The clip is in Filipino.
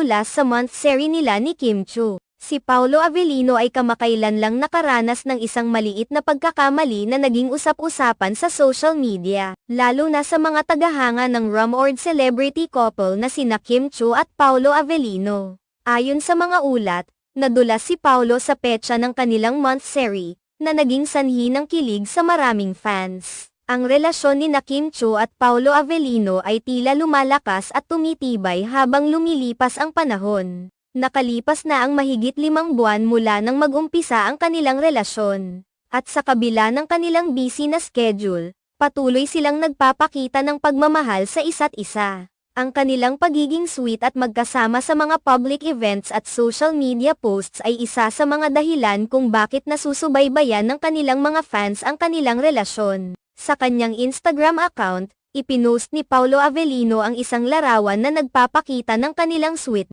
nadulas sa monthsary nila ni Kim Chiu. Si Paolo Avellino ay kamakailan lang nakaranas ng isang maliit na pagkakamali na naging usap-usapan sa social media, lalo na sa mga tagahanga ng rumored celebrity couple na sina Kim Chiu at Paolo Avellino. Ayon sa mga ulat, nadulas si Paolo sa petsa ng kanilang monthsary, na naging sanhi ng kilig sa maraming fans. Ang relasyon ni Kim Chiu at Paolo Avellino ay tila lumalakas at tumitibay habang lumilipas ang panahon. Nakalipas na ang mahigit 5 buwan mula nang mag-umpisa ang kanilang relasyon. At sa kabila ng kanilang busy na schedule, patuloy silang nagpapakita ng pagmamahal sa isa't isa. Ang kanilang pagiging sweet at magkasama sa mga public events at social media posts ay isa sa mga dahilan kung bakit nasusubaybayan ng kanilang mga fans ang kanilang relasyon. Sa kanyang Instagram account, ipinost ni Paolo Avellino ang isang larawan na nagpapakita ng kanilang sweet